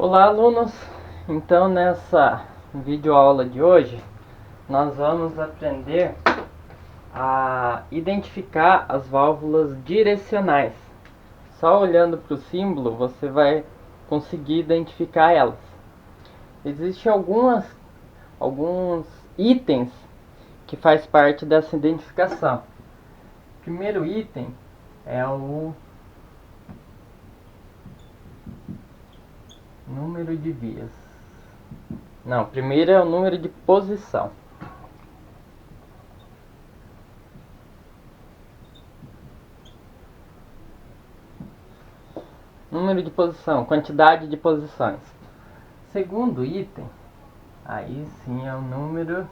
Olá, alunos! Então, nessa videoaula de hoje, nós vamos aprender a identificar as válvulas direcionais. Só olhando para o símbolo, você vai conseguir identificar elas. Existem alguns itens que faz parte dessa identificação. O primeiro item é o número de vias. Não, primeiro é o número de posição. Número de posição, quantidade de posições. Segundo item, aí sim é o número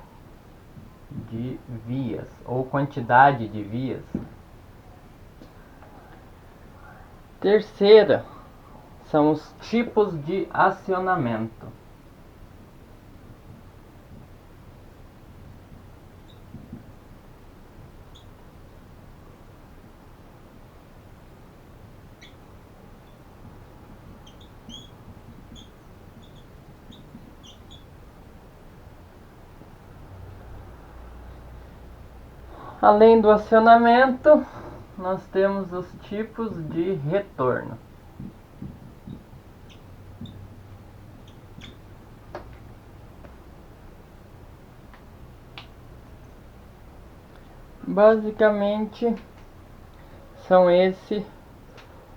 de vias, ou quantidade de vias. Terceira, são os tipos de acionamento. Além do acionamento, nós temos os tipos de retorno. Basicamente, são esses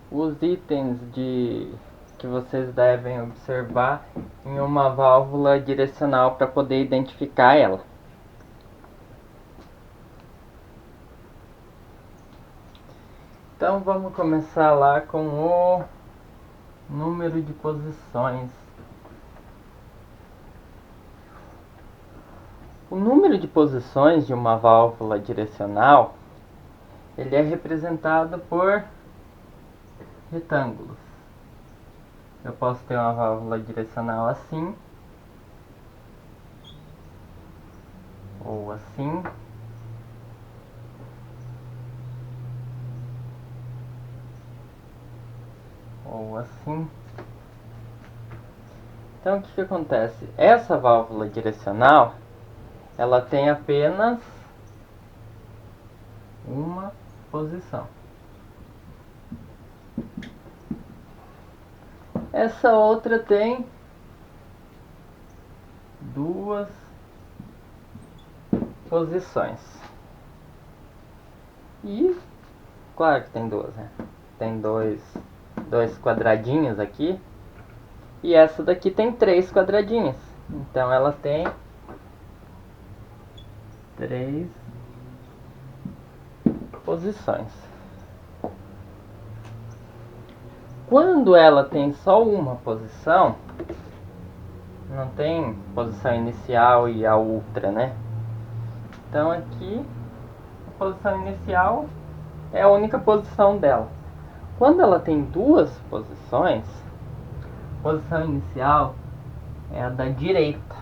os itens que vocês devem observar em uma válvula direcional para poder identificar ela. Então vamos começar lá com o número de posições. O número de posições de uma válvula direcional, ele é representado por retângulos. Eu posso ter uma válvula direcional assim, ou assim, ou assim. Então o que acontece? Essa válvula direcional, ela tem apenas uma posição. Essa outra tem duas posições. E claro que tem duas, né? Tem dois quadradinhos aqui. E essa daqui tem 3 quadradinhos. Então ela tem 3 posições. Quando ela tem só uma posição, não tem posição inicial e a outra, né? Então aqui, a posição inicial é a única posição dela. Quando ela tem duas posições, a posição inicial é a da direita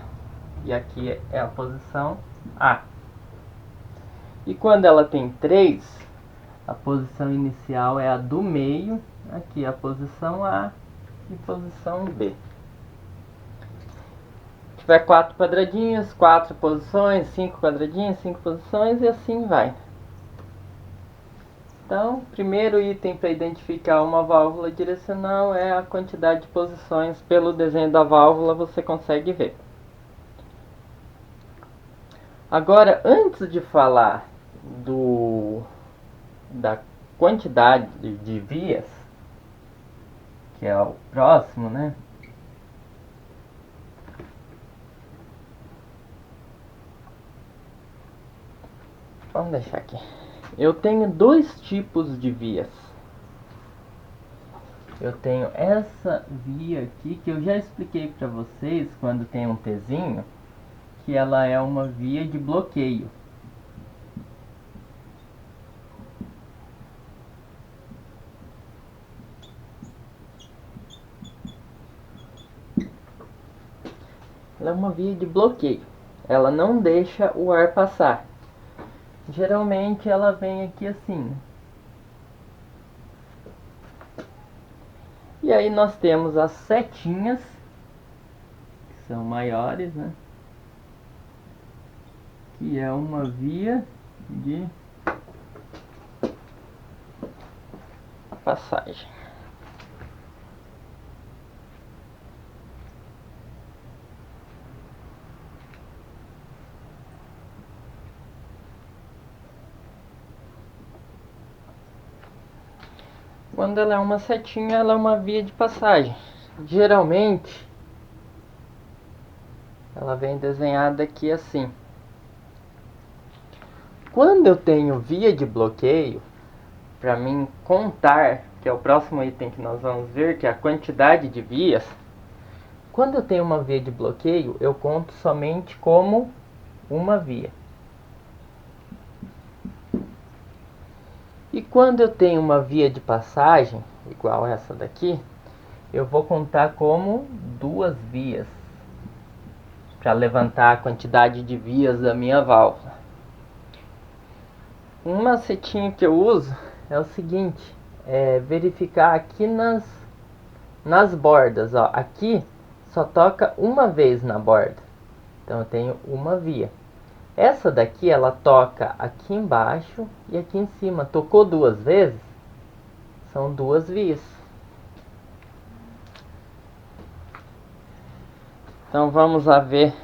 e aqui é a posição A. E quando ela tem 3, a posição inicial é a do meio, aqui é a posição A e posição B. Se tiver 4 quadradinhos, 4 posições, 5 quadradinhos, 5 posições e assim vai. Então, primeiro item para identificar uma válvula direcional é a quantidade de posições. Pelo desenho da válvula você consegue ver. Agora, antes de falar da quantidade de vias, que é o próximo, né? Vamos deixar aqui. Eu tenho dois tipos de vias. Eu tenho essa via aqui, que eu já expliquei para vocês quando tem um Tzinho, que ela é uma via de bloqueio. Ela é uma via de bloqueio. Ela não deixa o ar passar. Geralmente ela vem aqui assim. E aí nós temos as setinhas são maiores, né? Que é uma via de passagem. Quando ela é uma setinha, ela é uma via de passagem. Geralmente, ela vem desenhada aqui assim. Quando eu tenho via de bloqueio, para mim contar, que é o próximo item que nós vamos ver, que é a quantidade de vias. Quando eu tenho uma via de bloqueio, eu conto somente como uma via. E quando eu tenho uma via de passagem, igual essa daqui, eu vou contar como duas vias, para levantar a quantidade de vias da minha válvula. Um macetinho que eu uso é o seguinte, é verificar aqui nas bordas, ó, aqui só toca uma vez na borda, então eu tenho uma via. Essa daqui ela toca aqui embaixo e aqui em cima, tocou duas vezes, são duas vias. Então vamos lá ver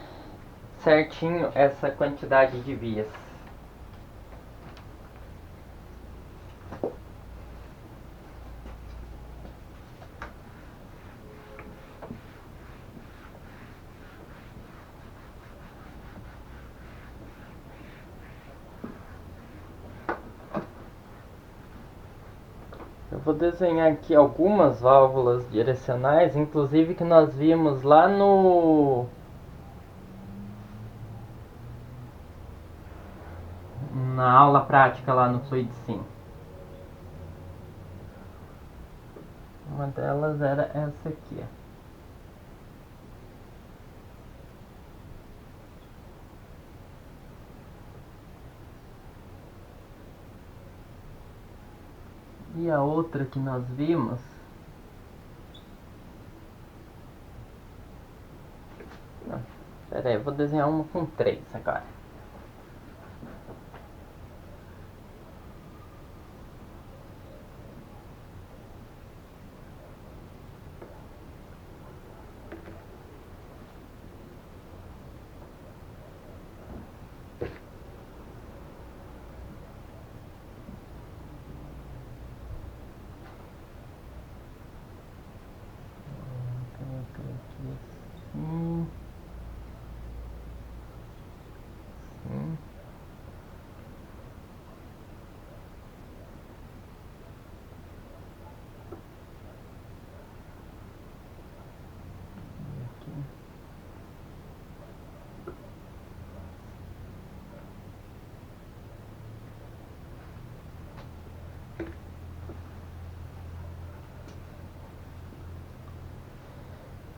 certinho essa quantidade de vias. Eu vou desenhar aqui algumas válvulas direcionais, inclusive que nós vimos lá na aula prática lá no Fluid Sim. Uma delas era essa aqui. E a outra que nós vimos... Não, pera aí, eu vou desenhar uma com 3 agora.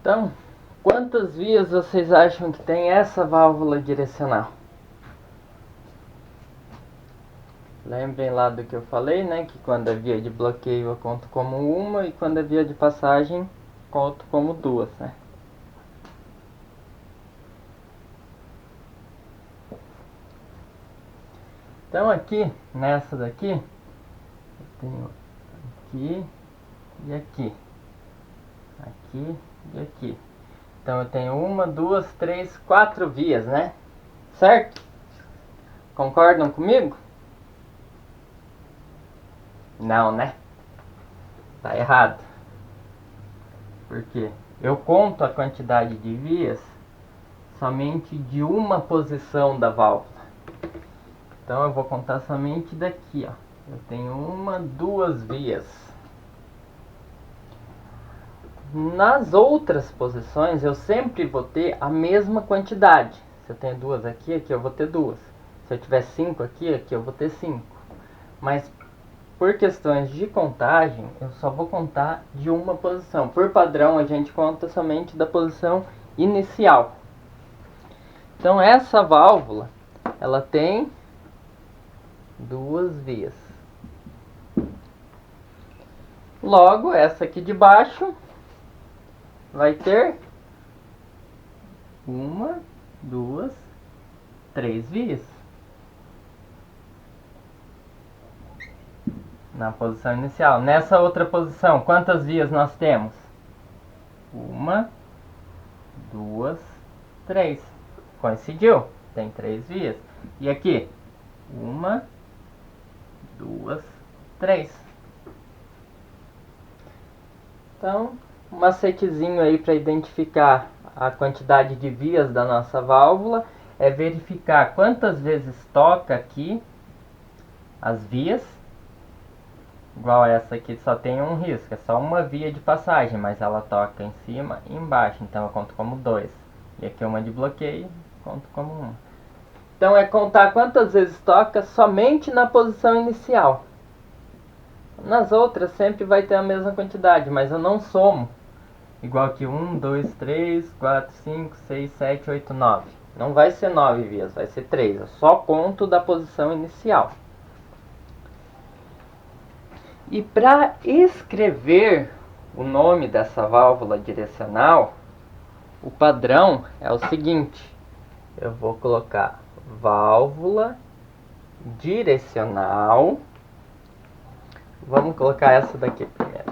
Então, quantas vias vocês acham que tem essa válvula direcional? Lembrem lá do que eu falei, né? Que quando é via de bloqueio eu conto como uma e quando é via de passagem conto como duas, né? Então aqui, nessa daqui, eu tenho aqui e aqui. Aqui e aqui. Então eu tenho uma, duas, três, quatro vias, né? Certo? Concordam comigo? Não, né? Tá errado. Por quê? Eu conto a quantidade de vias somente de uma posição da válvula. Então eu vou contar somente daqui, ó. Eu tenho uma, duas vias. Nas outras posições eu sempre vou ter a mesma quantidade. Se eu tenho duas aqui, aqui eu vou ter duas. Se eu tiver 5 aqui, aqui eu vou ter 5. Mas por questões de contagem, eu só vou contar de uma posição. Por padrão, a gente conta somente da posição inicial. Então essa válvula, ela tem duas vias. Logo, essa aqui de baixo vai ter uma, duas, três vias. Na posição inicial. Nessa outra posição, quantas vias nós temos? Uma, duas, três. Coincidiu? Tem três vias. E aqui? Uma, duas, três. Então, um macetezinho aí para identificar a quantidade de vias da nossa válvula é verificar quantas vezes toca aqui as vias. Igual essa aqui só tem um risco, é só uma via de passagem, mas ela toca em cima e embaixo, então eu conto como 2. E aqui uma de bloqueio, conto como 1. Então é contar quantas vezes toca somente na posição inicial. Nas outras sempre vai ter a mesma quantidade, mas eu não somo. Igual que 1, 2, 3, 4, 5, 6, 7, 8, 9. Não vai ser 9 vias, vai ser 3. Eu só conto da posição inicial. E para escrever o nome dessa válvula direcional, o padrão é o seguinte. Eu vou colocar válvula direcional. Vamos colocar essa daqui primeiro.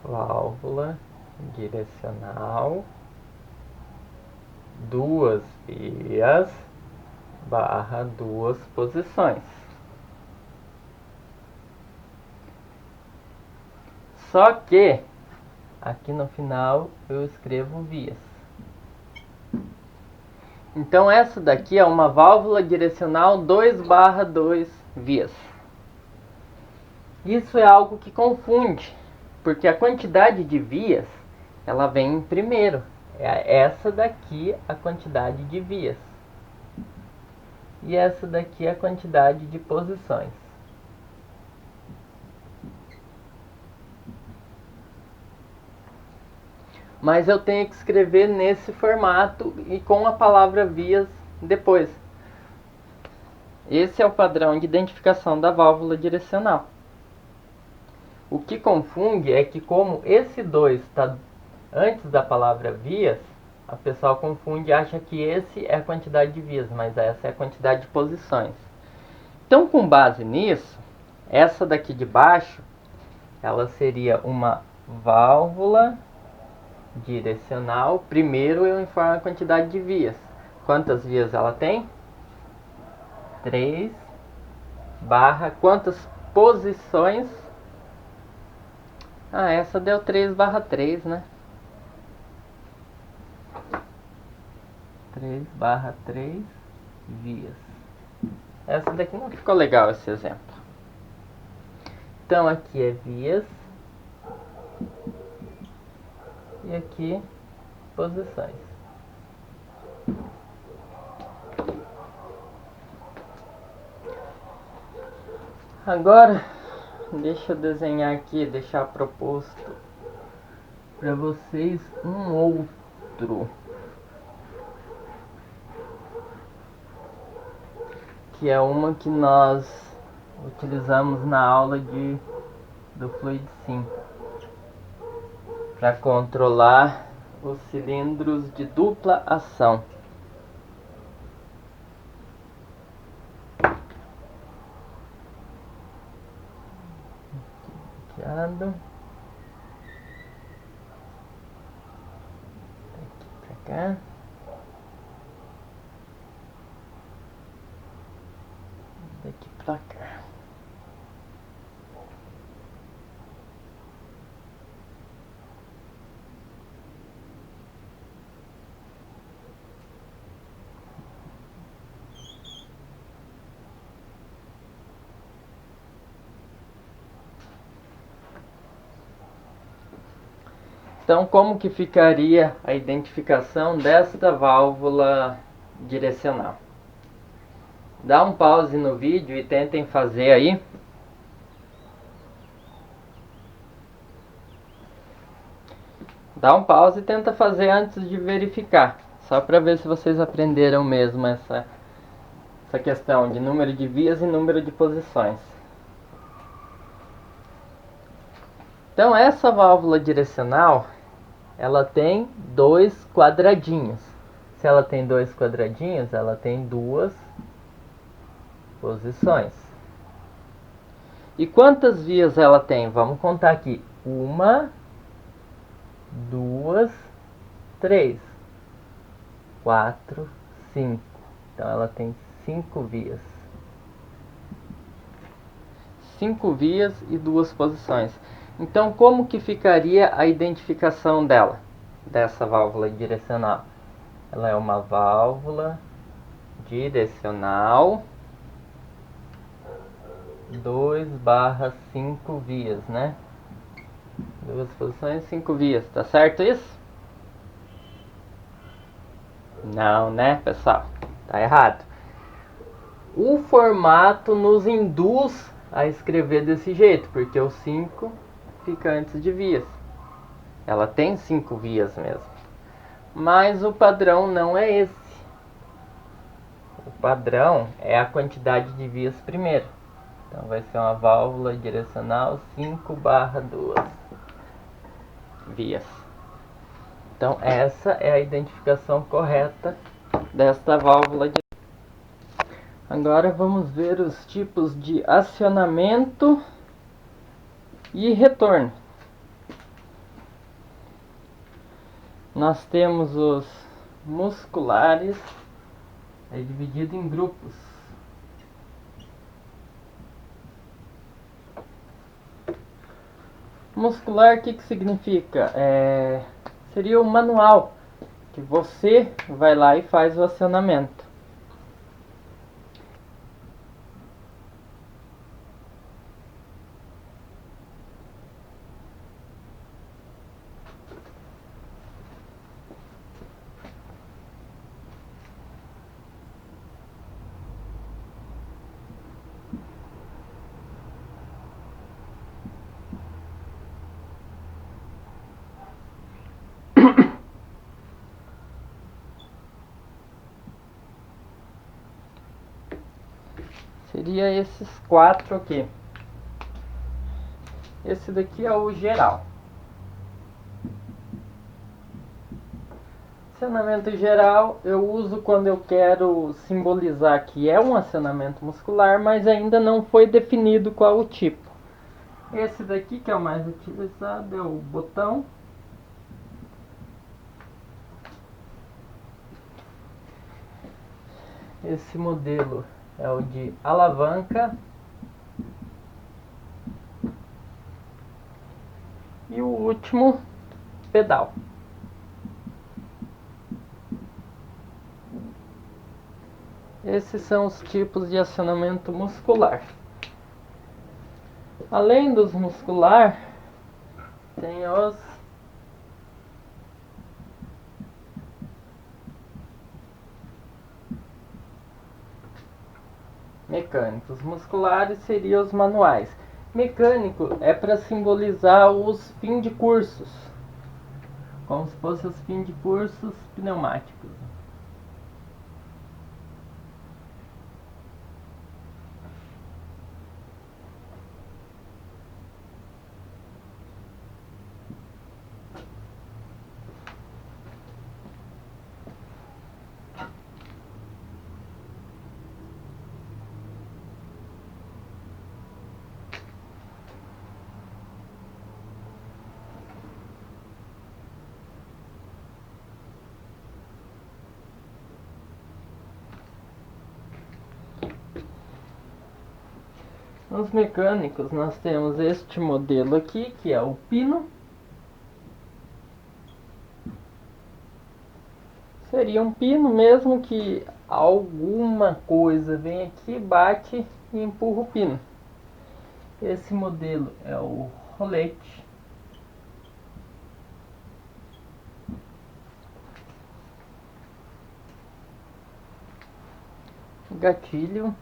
Válvula direcional, duas vias, barra duas posições. Só que aqui no final eu escrevo vias. Então essa daqui é uma válvula direcional 2/2 vias. Isso é algo que confunde, porque a quantidade de vias, ela vem primeiro. É essa daqui a quantidade de vias. E essa daqui é a quantidade de posições. Mas eu tenho que escrever nesse formato e com a palavra vias depois. Esse é o padrão de identificação da válvula direcional. O que confunde é que como esse 2 está antes da palavra vias, a pessoa confunde e acha que esse é a quantidade de vias, mas essa é a quantidade de posições. Então, com base nisso, essa daqui de baixo, ela seria uma válvula direcional. Primeiro eu informo a quantidade de vias. Quantas vias ela tem? 3 barra quantas posições? Essa deu 3/3, né? 3/3 vias. Essa daqui não ficou legal, esse exemplo. Então aqui é vias. E aqui posições. Agora deixa eu desenhar aqui, deixar proposto para vocês um outro, que é uma que nós utilizamos na aula do Fluid Sim, para controlar os cilindros de dupla ação. Daqui pra cá. Daqui pra cá. Então, como que ficaria a identificação desta válvula direcional? Dá um pause no vídeo e tentem fazer aí. Dá um pause e tenta fazer antes de verificar, só para ver se vocês aprenderam mesmo essa questão de número de vias e número de posições. Então essa válvula direcional, ela tem dois quadradinhos. Se ela tem dois quadradinhos, ela tem duas posições. E quantas vias ela tem? Vamos contar aqui. 1, 2, 3, 4, 5. Então ela tem 5 vias. 5 vias e duas posições. Então como que ficaria a identificação dela? Dessa válvula direcional? Ela é uma válvula direcional 2/5 vias, né? Duas posições, 5 vias, tá certo isso? Não, né, pessoal? Tá errado. O formato nos induz a escrever desse jeito, porque o 5 fica antes de vias. Ela tem 5 vias mesmo. Mas o padrão não é esse. O padrão é a quantidade de vias primeiro. Então vai ser uma válvula direcional 5/2 vias. Então essa é a identificação correta desta válvula. Agora vamos ver os tipos de acionamento e retorno. Nós temos os musculares, é dividido em grupos. Muscular, o que significa? Seria o manual, que você vai lá e faz o acionamento. Seria esses 4 aqui. Esse daqui é o geral. Acionamento geral eu uso quando eu quero simbolizar que é um acionamento muscular, mas ainda não foi definido qual o tipo. Esse daqui, que é o mais utilizado, é o botão. Esse modelo é o de alavanca. E o último, pedal. Esses são os tipos de acionamento muscular. Além dos muscular, tem os mecânicos. Musculares seriam os manuais. Mecânico é para simbolizar os fim de cursos, como se fossem os fim de cursos pneumáticos. Nos mecânicos nós temos este modelo aqui, que é o pino. Seria um pino mesmo que alguma coisa vem aqui, bate e empurra o pino. Esse modelo é o rolete. Gatilho.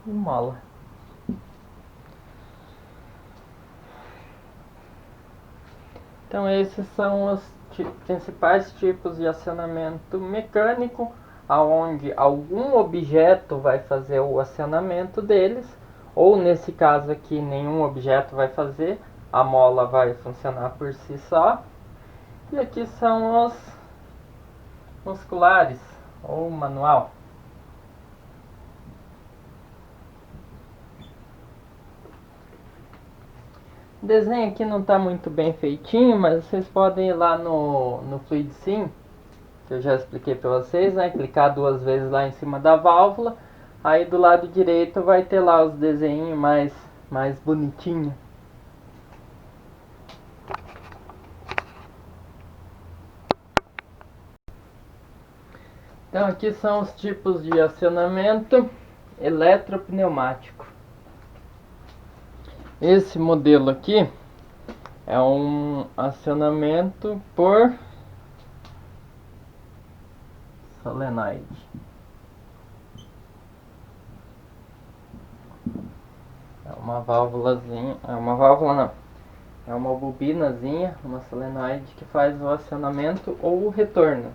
E mola. Então esses são os principais tipos de acionamento mecânico, aonde algum objeto vai fazer o acionamento deles, ou nesse caso aqui nenhum objeto vai fazer, a mola vai funcionar por si só. E aqui são os musculares ou manual. O desenho aqui não está muito bem feitinho, mas vocês podem ir lá no FluidSim, que eu já expliquei para vocês, né? Clicar 2 vezes lá em cima da válvula, aí do lado direito vai ter lá os desenhos mais bonitinhos. Então aqui são os tipos de acionamento eletropneumático. Esse modelo aqui é um acionamento por solenoide. É uma válvulazinha, é uma válvula não, é uma bobinazinha, uma solenoide que faz o acionamento ou o retorno.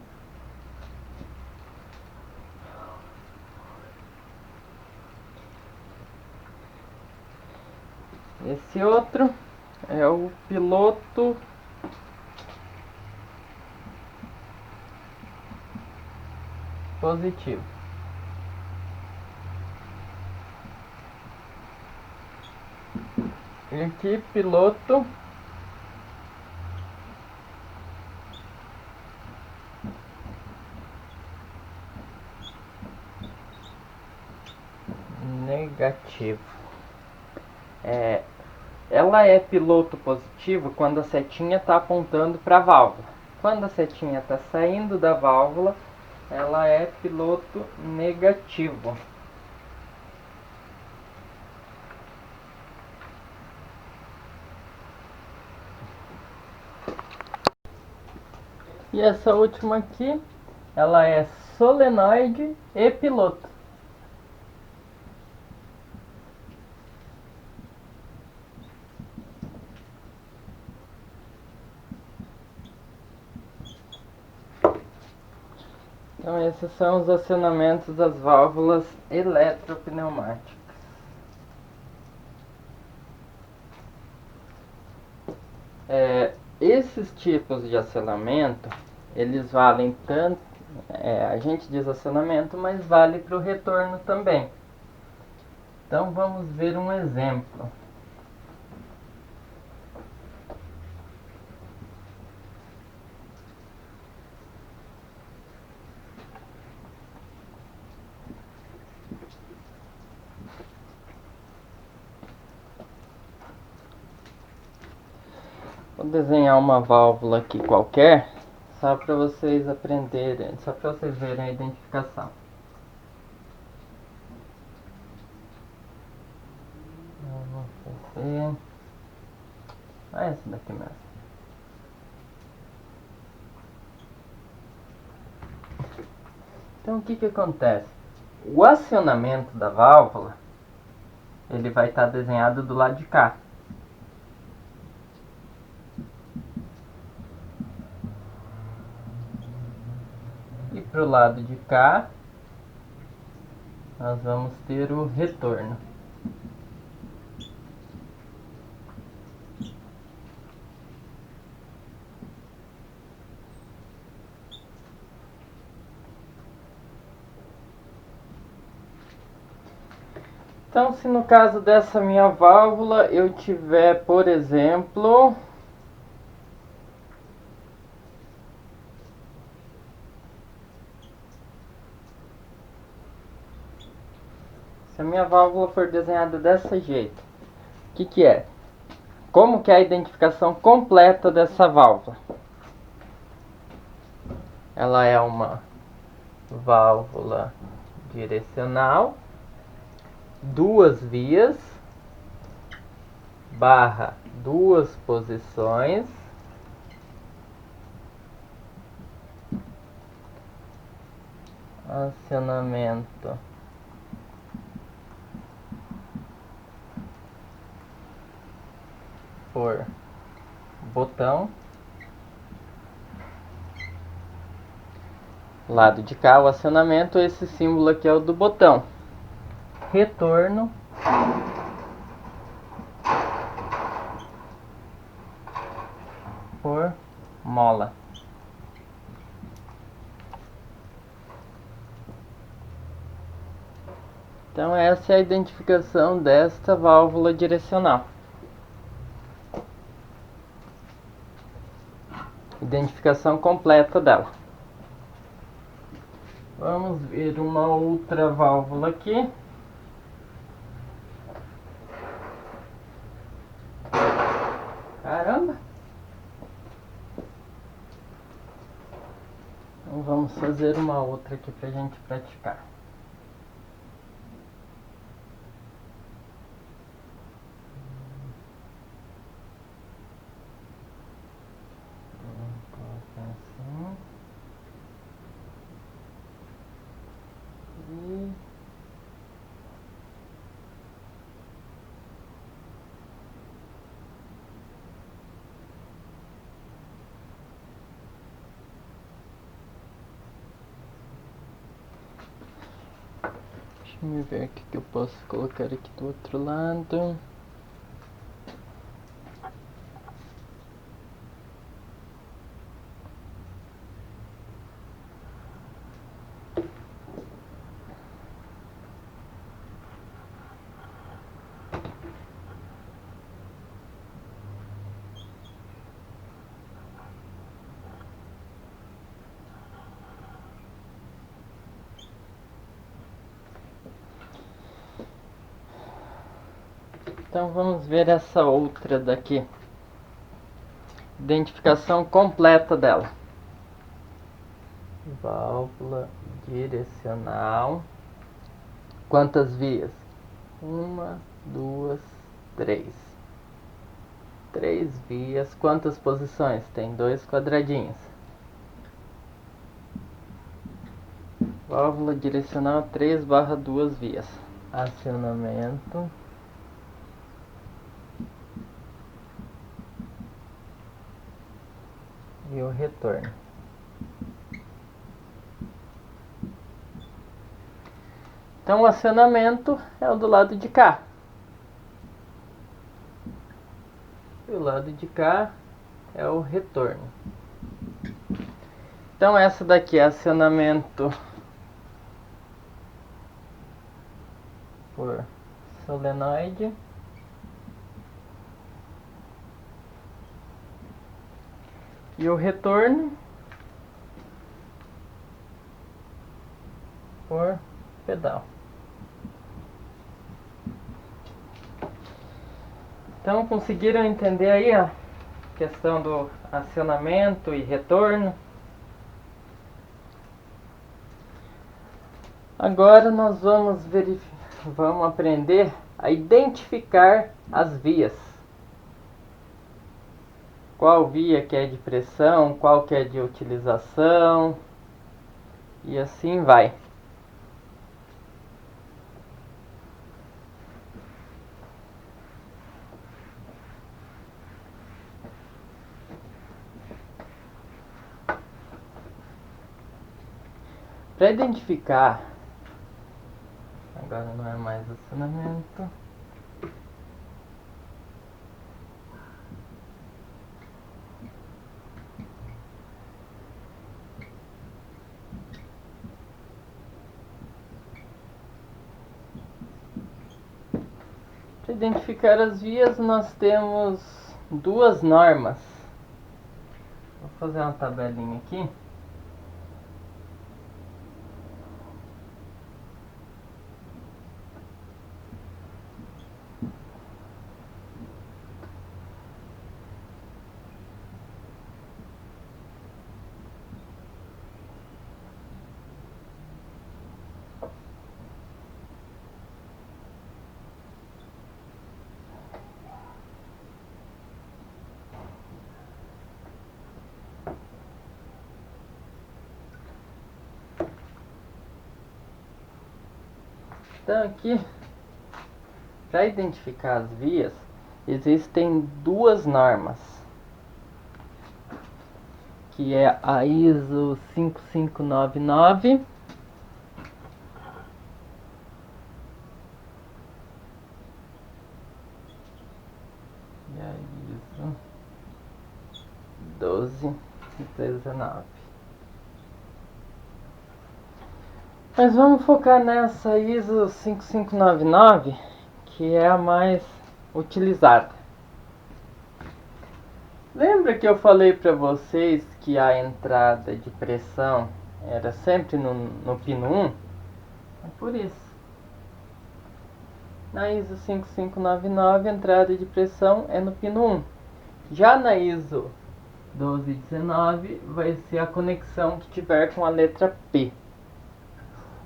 Esse outro é o piloto positivo. E aqui piloto negativo. Ela é piloto positivo quando a setinha está apontando para a válvula. Quando a setinha está saindo da válvula, ela é piloto negativo. E essa última aqui, ela é solenoide e piloto. Então esses são os acionamentos das válvulas eletropneumáticas. Esses tipos de acionamento, eles valem tanto, a gente diz acionamento, mas vale para o retorno também. Então vamos ver um exemplo. Vou desenhar uma válvula aqui qualquer, só para vocês aprenderem, só para vocês verem a identificação. Eu vou fazer essa daqui mesmo. Então o que acontece? O acionamento da válvula, ele vai estar desenhado do lado de cá. E para o lado de cá, nós vamos ter o retorno. Então, se no caso dessa minha válvula eu tiver, por exemplo, se a minha válvula for desenhada desse jeito, o que é? Como que é a identificação completa dessa válvula? Ela é uma válvula direcional, 2 vias, barra 2 posições, acionamento por botão, lado de cá o acionamento, esse símbolo aqui é o do botão, retorno Então essa é a identificação desta válvula direcional. Identificação completa dela. Vamos ver uma outra válvula aqui. Caramba! Então vamos fazer uma outra aqui pra gente praticar. Assim. E deixa eu ver o que eu posso colocar aqui do outro lado. Então vamos ver essa outra daqui. Identificação completa dela. Válvula direcional. Quantas vias? 1, 2, 3. 3 vias. Quantas posições? Tem 2 quadradinhos. Válvula direcional 3/2 vias. Acionamento. E o retorno. Então o acionamento é o do lado de cá. E o lado de cá é o retorno. Então essa daqui é acionamento por solenoide. E o retorno por pedal. Então conseguiram entender aí a questão do acionamento e retorno? Agora nós vamos aprender a identificar as vias. Qual via que é de pressão, qual que é de utilização, e assim vai. Para identificar, agora não é mais acionamento. Para identificar as vias, nós temos duas normas. Vou fazer uma tabelinha aqui. Então aqui, para identificar as vias, existem duas normas, que é a ISO 5599 e a ISO 1219. Mas vamos focar nessa ISO 5599, que é a mais utilizada. Lembra que eu falei para vocês que a entrada de pressão era sempre no pino 1? É por isso. Na ISO 5599, a entrada de pressão é no pino 1. Já na ISO 1219, vai ser a conexão que tiver com a letra P.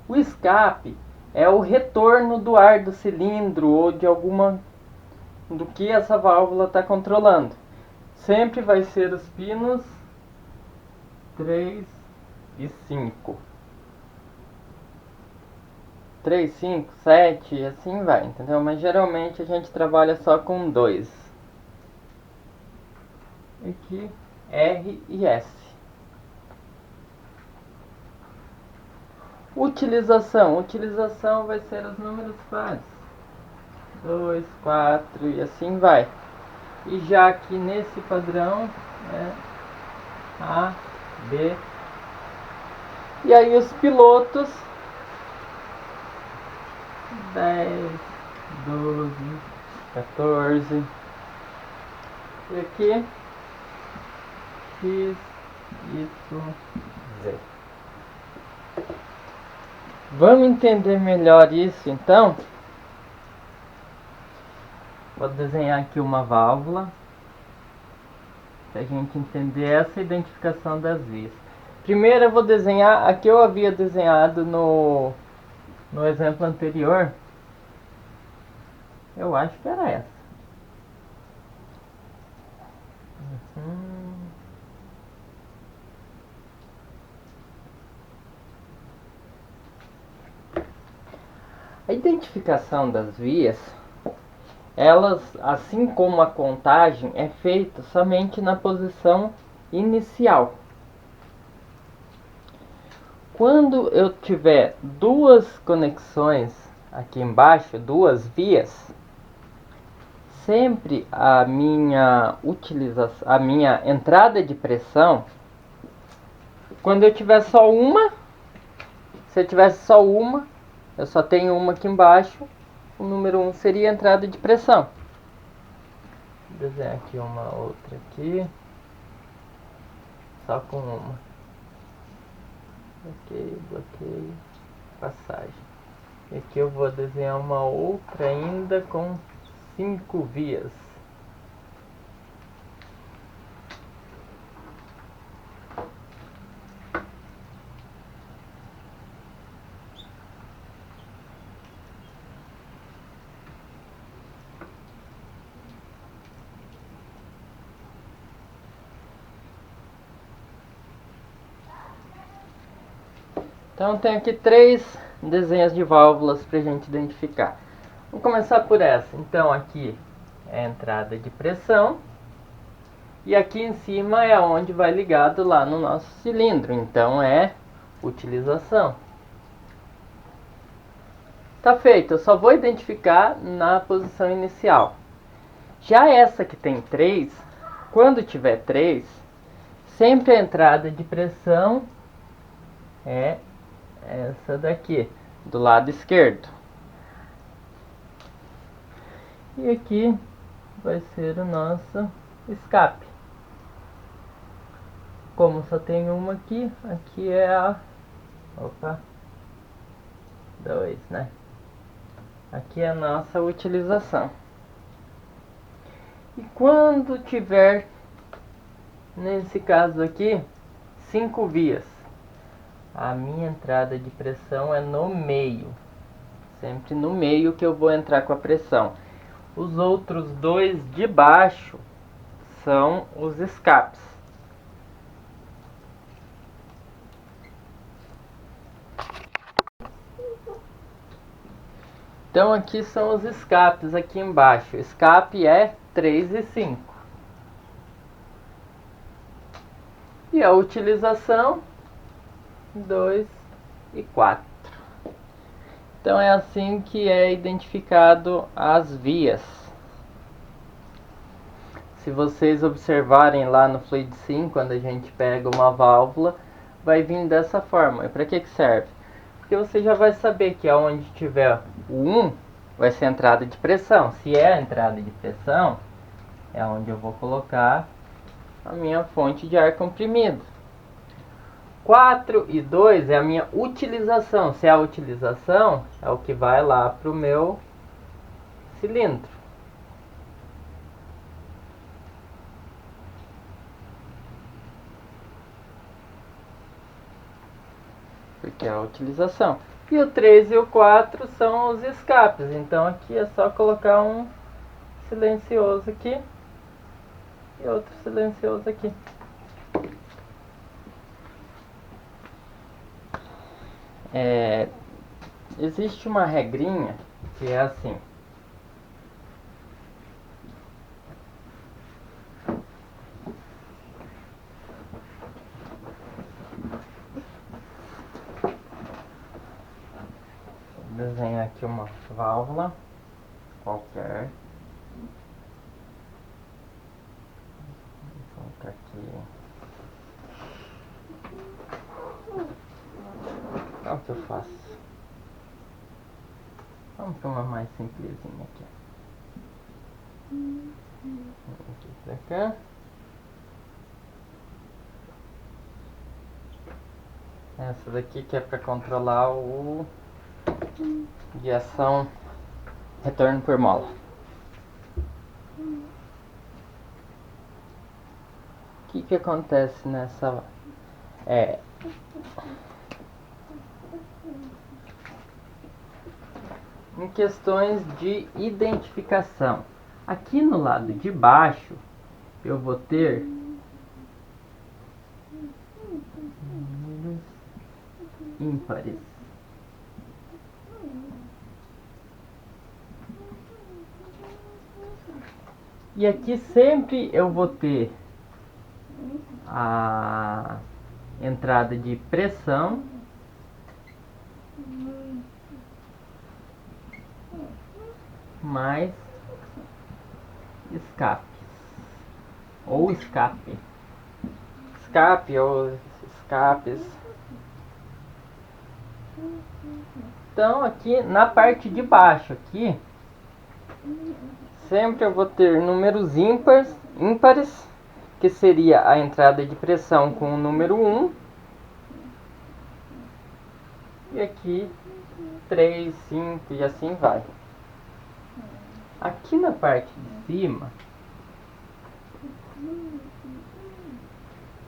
O escape é o retorno do ar do cilindro ou de alguma do que essa válvula está controlando. Sempre vai ser os pinos 3 e 5. 3, 5, 7, assim vai, entendeu? Mas geralmente a gente trabalha só com 2. Aqui, R e S. Utilização vai ser os números pares. 2, 4 e assim vai. E já aqui nesse padrão é A, B. E aí os pilotos 10, 12, 14. E aqui X, Y, Z. Vamos entender melhor isso então? Vou desenhar aqui uma válvula para a gente entender essa identificação das vias. Primeiro eu vou desenhar a que eu havia desenhado no exemplo anterior. Eu acho que era essa. A identificação das vias, elas, assim como a contagem, é feita somente na posição inicial. Quando eu tiver duas conexões aqui embaixo, duas vias, sempre a minha entrada de pressão, quando eu tiver só uma, se eu tivesse só uma, eu só tenho uma aqui embaixo, o número 1 seria a entrada de pressão. Vou desenhar aqui uma outra aqui, só com uma. Bloqueio, passagem. E aqui eu vou desenhar uma outra ainda com 5 vias. Então tem aqui 3 desenhos de válvulas para a gente identificar. Vamos começar por essa. Então aqui é a entrada de pressão. E aqui em cima é onde vai ligado lá no nosso cilindro. Então é utilização. Tá feito, eu só vou identificar na posição inicial. Já essa que tem 3, quando tiver 3, sempre a entrada de pressão é essa daqui, do lado esquerdo. E aqui vai ser o nosso escape. Como só tem uma aqui, aqui é a 2, né? Aqui é a nossa utilização. E quando tiver, nesse caso aqui, 5 vias, a minha entrada de pressão é no meio. Sempre no meio que eu vou entrar com a pressão. Os outros 2 de baixo são os escapes. Então aqui são os escapes aqui embaixo. Escape é 3 e 5. E a utilização 2 e 4. Então é assim que é identificado as vias. Se vocês observarem lá no Fluid Sim, quando a gente pega uma válvula, vai vir dessa forma. E para que serve? Porque você já vai saber que aonde tiver o 1 vai ser a entrada de pressão. Se é a entrada de pressão, é onde eu vou colocar a minha fonte de ar comprimido. 4 e 2 é a minha utilização. Se é a utilização, é o que vai lá para o meu cilindro. Porque é a utilização. E o 3 e o 4 são os escapes. Então aqui é só colocar um silencioso aqui e outro silencioso aqui. Existe uma regrinha que é assim. Vou desenhar aqui uma válvula qualquer. Vou colocar aqui. Olha o que eu faço. Vamos para uma mais simplesinha aqui. Aqui pra cá. Essa daqui que é para controlar o guiação retorno por mola. O que acontece nessa... em questões de identificação. Aqui no lado de baixo eu vou ter números ímpares. E aqui sempre eu vou ter a entrada de pressão mais escapes ou escape ou escapes. Então aqui na parte de baixo aqui sempre eu vou ter números ímpares, que seria a entrada de pressão com o número 1, e aqui 3, 5 e assim vai. Aqui na parte de cima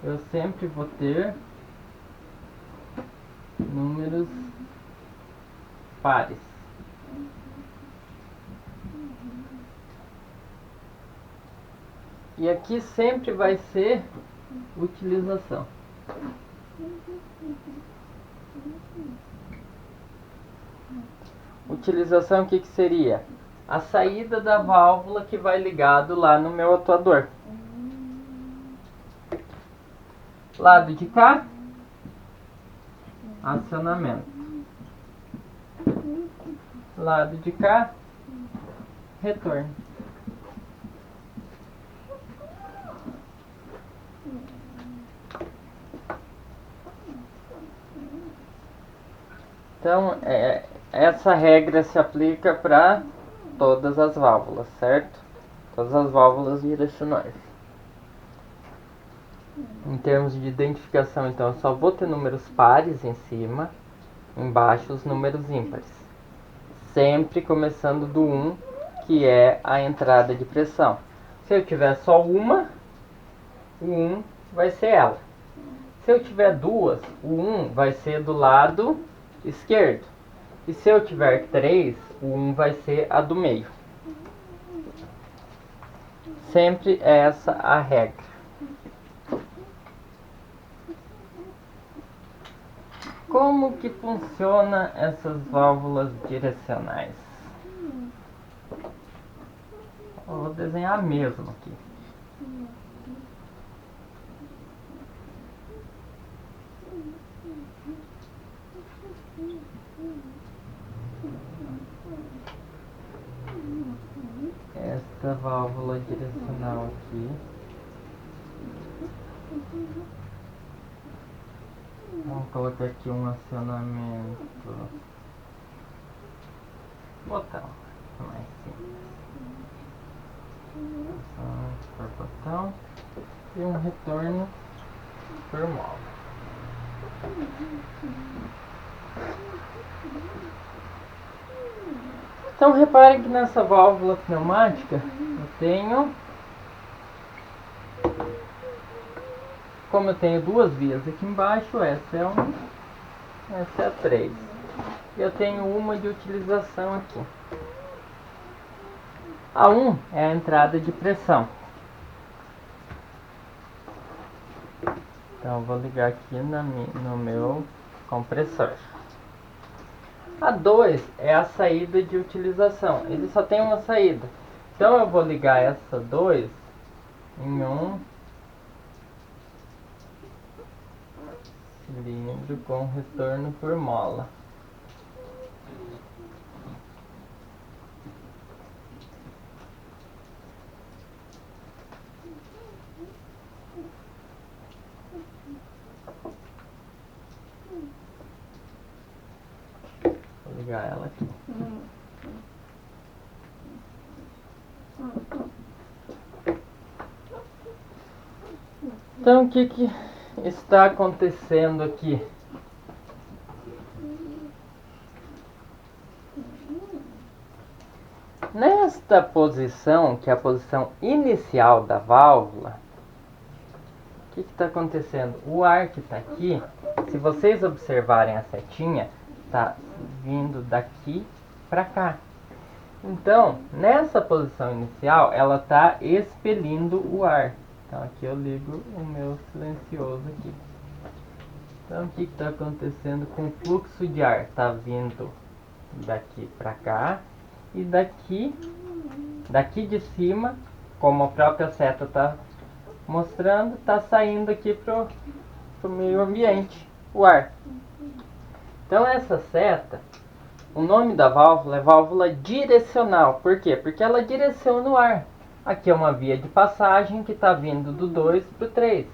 eu sempre vou ter números pares. E aqui sempre vai ser utilização. Utilização, o que seria? A saída da válvula que vai ligado lá no meu atuador. Lado de cá, acionamento. Lado de cá, retorno. Então, essa regra se aplica para todas as válvulas, certo? Todas as válvulas direcionais. Em termos de identificação, então, eu só vou ter números pares em cima, embaixo os números ímpares. Sempre começando do 1, que é a entrada de pressão. Se eu tiver só uma, o 1 vai ser ela. Se eu tiver duas, o 1 vai ser do lado esquerdo. E se eu tiver 3, o 1 vai ser a do meio. Sempre é essa a regra. Como que funciona essas válvulas direcionais? Eu vou desenhar mesmo aqui. Esta válvula direcional aqui Vamos colocar aqui um acionamento. Botão. Mais simples. Por botão. E um retorno por mola. Então repare que nessa válvula pneumática eu tenho, como eu tenho duas vias aqui embaixo, essa é 1, essa é a 3. E eu tenho uma de utilização aqui. A 1 é a entrada de pressão. Então eu vou ligar aqui no meu compressor. A 2 é a saída de utilização. Ele só tem uma saída. Então eu vou ligar essa 2 em um cilindro com retorno por mola. Vou ligar ela aqui. Então o que está acontecendo aqui? Nesta posição, que é a posição inicial da válvula, o que está acontecendo? O ar que está aqui, se vocês observarem a setinha, está vindo daqui para cá. Então, nessa posição inicial, ela está expelindo o ar. Então aqui eu ligo o meu silencioso aqui. Então o que está acontecendo com o fluxo de ar? Está vindo daqui para cá e daqui de cima, como a própria seta está mostrando, está saindo aqui para o meio ambiente, o ar. Então essa seta, o nome da válvula é válvula direcional. Por quê? Porque ela direciona o ar. Aqui é uma via de passagem que está vindo do 2 para o 3,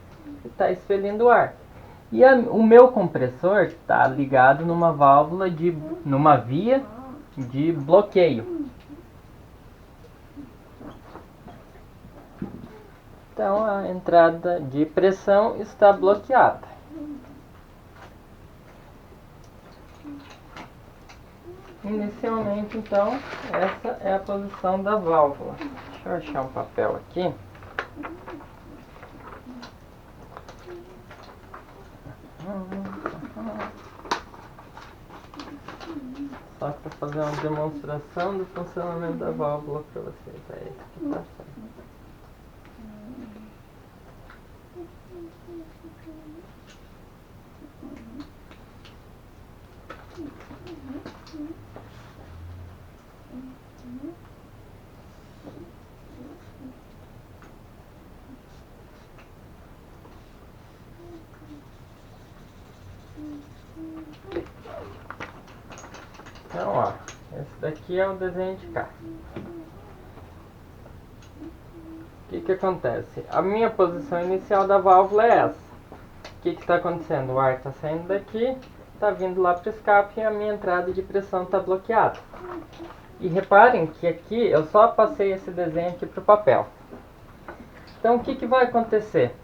que está expelindo o ar. E o meu compressor está ligado numa válvula numa via de bloqueio. Então a entrada de pressão está bloqueada. Inicialmente, então, essa é a posição da válvula. Deixa eu achar um papel aqui. Só para fazer uma demonstração do funcionamento da válvula para vocês. É isso que está certo. Então, ó, esse daqui é o desenho de cá. O que acontece? A minha posição inicial da válvula é essa. O que está acontecendo? O ar está saindo daqui, está vindo lá para o escape e a minha entrada de pressão está bloqueada. E reparem que aqui eu só passei esse desenho aqui para o papel. Então o que vai acontecer?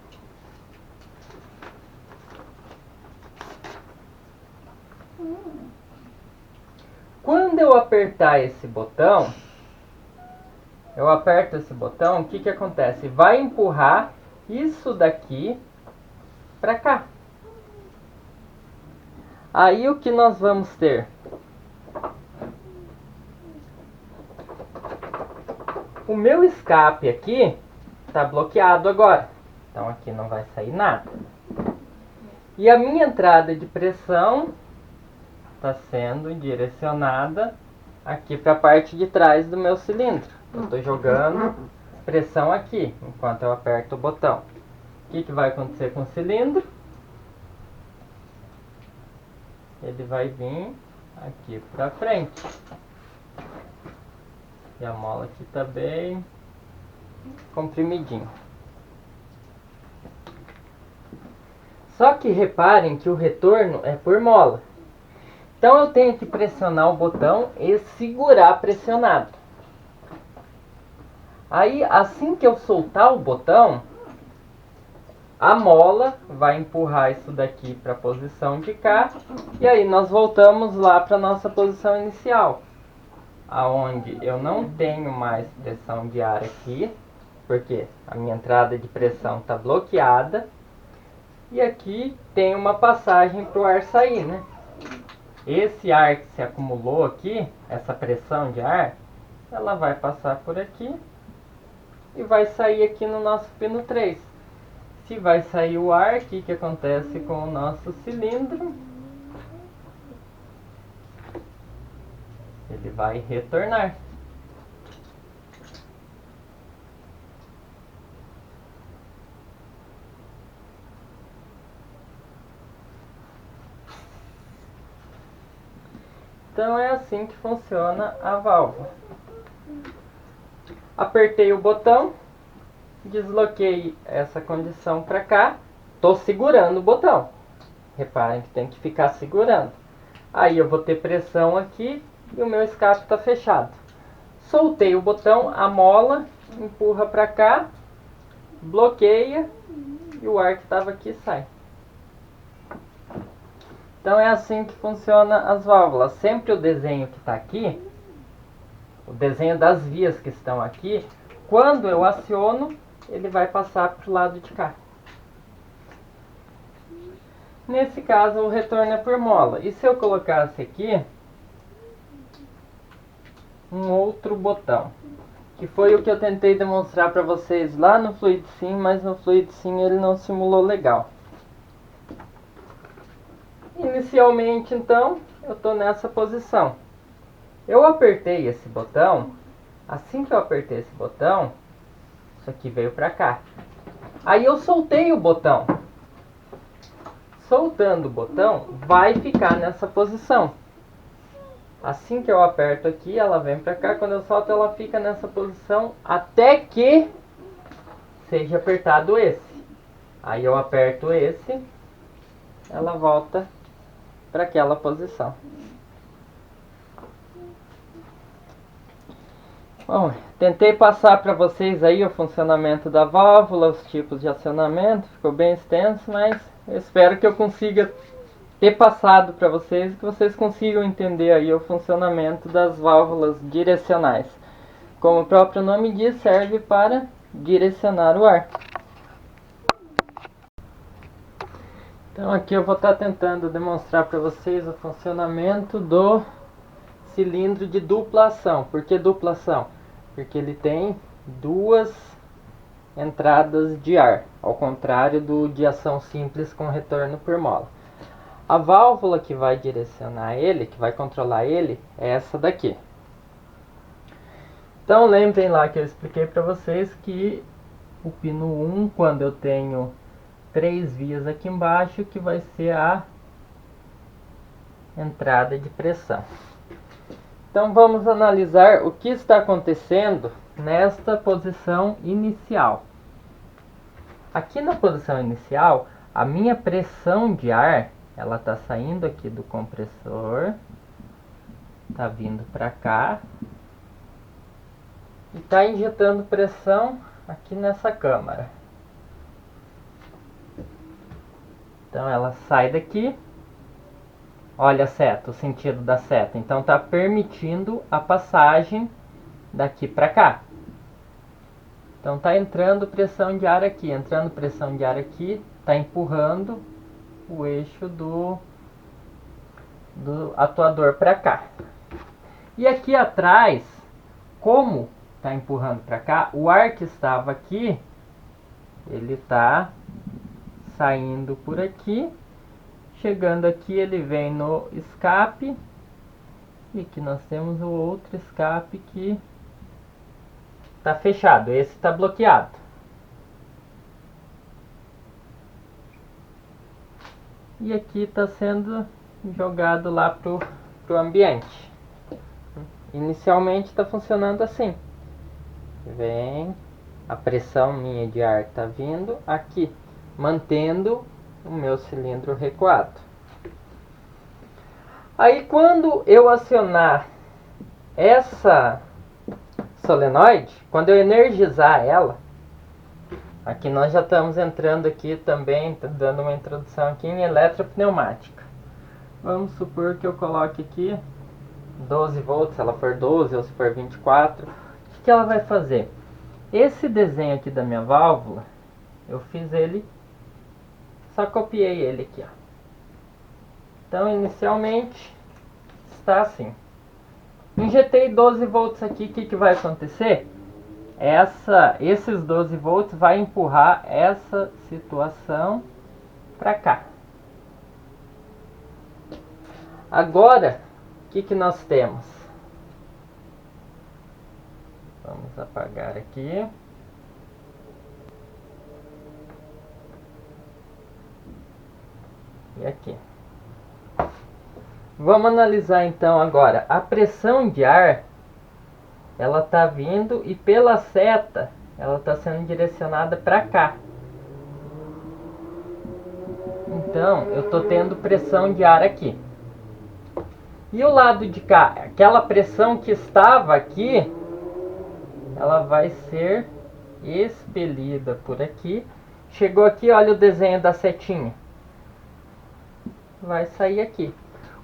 Quando eu apertar esse botão, eu aperto esse botão, o que acontece? Vai empurrar isso daqui para cá. Aí o que nós vamos ter? O meu escape aqui está bloqueado agora. Então aqui não vai sair nada. E a minha entrada de pressão está sendo direcionada aqui para a parte de trás do meu cilindro. Eu estou jogando pressão aqui, enquanto eu aperto o botão. O que vai acontecer com o cilindro? Ele vai vir aqui para frente. E a mola aqui está bem comprimidinha. Só que reparem que o retorno é por mola. Então eu tenho que pressionar o botão e segurar pressionado. Aí assim que eu soltar o botão, a mola vai empurrar isso daqui para a posição de cá. E aí nós voltamos lá para a nossa posição inicial, aonde eu não tenho mais pressão de ar aqui, porque a minha entrada de pressão está bloqueada. E aqui tem uma passagem para o ar sair, né? Esse ar que se acumulou aqui, essa pressão de ar, ela vai passar por aqui e vai sair aqui no nosso pino 3. Se vai sair o ar, o que acontece com o nosso cilindro? Ele vai retornar. Então é assim que funciona a válvula. Apertei o botão, desloquei essa condição para cá, estou segurando o botão. Reparem que tem que ficar segurando. Aí eu vou ter pressão aqui e o meu escape está fechado. Soltei o botão, a mola empurra para cá, bloqueia e o ar que estava aqui sai. Então é assim que funciona as válvulas. Sempre o desenho que está aqui, o desenho das vias que estão aqui, quando eu aciono, ele vai passar para o lado de cá. Nesse caso o retorno é por mola. E se eu colocasse aqui um outro botão, que foi o que eu tentei demonstrar para vocês lá no Fluid Sim, mas no Fluid Sim ele não simulou legal. Inicialmente, então, eu estou nessa posição. Eu apertei esse botão. Assim que eu apertei esse botão, isso aqui veio para cá. Aí eu soltei o botão. Soltando o botão, vai ficar nessa posição. Assim que eu aperto aqui, ela vem para cá. Quando eu solto, ela fica nessa posição até que seja apertado esse. Aí eu aperto esse, ela volta para aquela posição. Bom, tentei passar para vocês aí o funcionamento da válvula, os tipos de acionamento, ficou bem extenso, mas eu espero que eu consiga ter passado para vocês, que vocês consigam entender aí o funcionamento das válvulas direcionais. Como o próprio nome diz, serve para direcionar o ar. Então aqui eu vou estar tentando demonstrar para vocês o funcionamento do cilindro de dupla ação. Por que dupla ação? Porque ele tem duas entradas de ar, ao contrário do de ação simples com retorno por mola. A válvula que vai direcionar ele, que vai controlar ele, é essa daqui. Então lembrem lá que eu expliquei para vocês que o pino 1, quando eu tenho 3 vias aqui embaixo, que vai ser a entrada de pressão. Então vamos analisar o que está acontecendo nesta posição inicial. Aqui na posição inicial, a minha pressão de ar, ela está saindo aqui do compressor, está vindo para cá e está injetando pressão aqui nessa câmara. Então ela sai daqui, olha a seta, o sentido da seta. Então está permitindo a passagem daqui para cá. Então está entrando pressão de ar aqui, entrando pressão de ar aqui, está empurrando o eixo do atuador para cá. E aqui atrás, como está empurrando para cá, o ar que estava aqui, ele está saindo por aqui, chegando aqui ele vem no escape, e aqui nós temos o outro escape que está fechado, esse está bloqueado. E aqui está sendo jogado lá para o ambiente. Inicialmente está funcionando assim. Vem, a pressão minha de ar está vindo aqui, mantendo o meu cilindro recuado. Aí quando eu acionar essa solenoide, quando eu energizar ela, aqui nós já estamos entrando aqui também, dando uma introdução aqui em eletropneumática. Vamos supor que eu coloque aqui 12 volts, se ela for 12 ou se for 24. O que ela vai fazer? Esse desenho aqui da minha válvula, eu fiz ele, só copiei ele aqui, ó. Então inicialmente está assim. Injetei 12 volts aqui, o que vai acontecer? Esses 12 volts vai empurrar essa situação para cá. Agora, o que nós temos? Vamos apagar aqui. E aqui. Vamos analisar então agora. A pressão de ar, ela está vindo e pela seta, ela está sendo direcionada para cá. Então, eu estou tendo pressão de ar aqui. E o lado de cá, aquela pressão que estava aqui, ela vai ser expelida por aqui. Chegou aqui, olha o desenho da setinha. Vai sair aqui.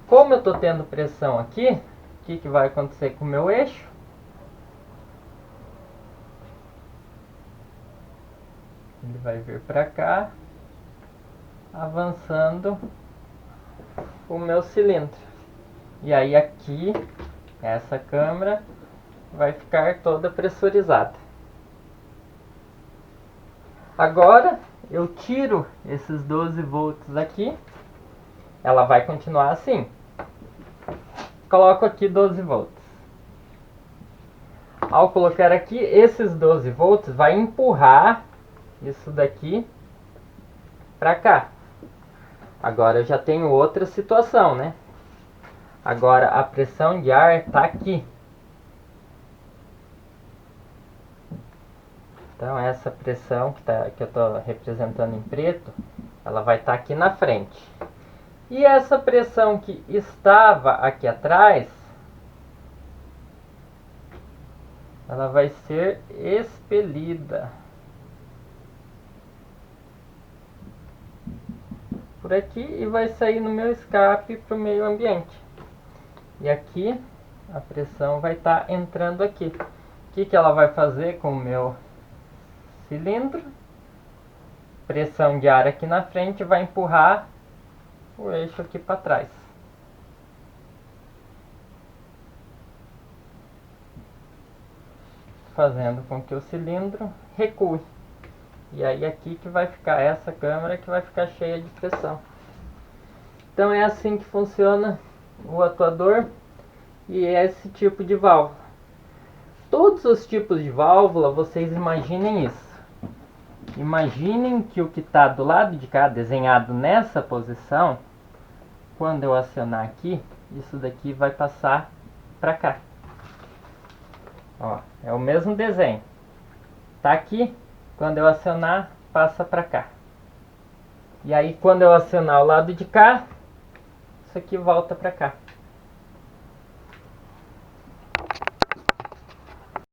Como eu estou tendo pressão aqui, o que vai acontecer com o meu eixo? Ele vai vir para cá, avançando o meu cilindro. E aí aqui, essa câmara vai ficar toda pressurizada. Agora eu tiro esses 12 volts aqui, ela vai continuar assim. Coloco aqui 12 volts. Ao colocar aqui, esses 12 volts vai empurrar isso daqui para cá. Agora eu já tenho outra situação, né? Agora a pressão de ar está aqui. Então essa pressão que eu estou representando em preto, ela vai estar aqui na frente. E essa pressão que estava aqui atrás, ela vai ser expelida por aqui e vai sair no meu escape para o meio ambiente. E aqui a pressão vai estar entrando aqui. O que ela vai fazer com o meu cilindro? Pressão de ar aqui na frente vai empurrar o eixo aqui para trás. Fazendo com que o cilindro recue. E aí aqui que vai ficar essa câmara que vai ficar cheia de pressão. Então é assim que funciona o atuador e esse tipo de válvula. Todos os tipos de válvula, vocês imaginem isso. Imaginem que o que está do lado de cá, desenhado nessa posição, quando eu acionar aqui, isso daqui vai passar para cá. Ó, é o mesmo desenho. Tá aqui, quando eu acionar, passa para cá. E aí quando eu acionar o lado de cá, isso aqui volta para cá.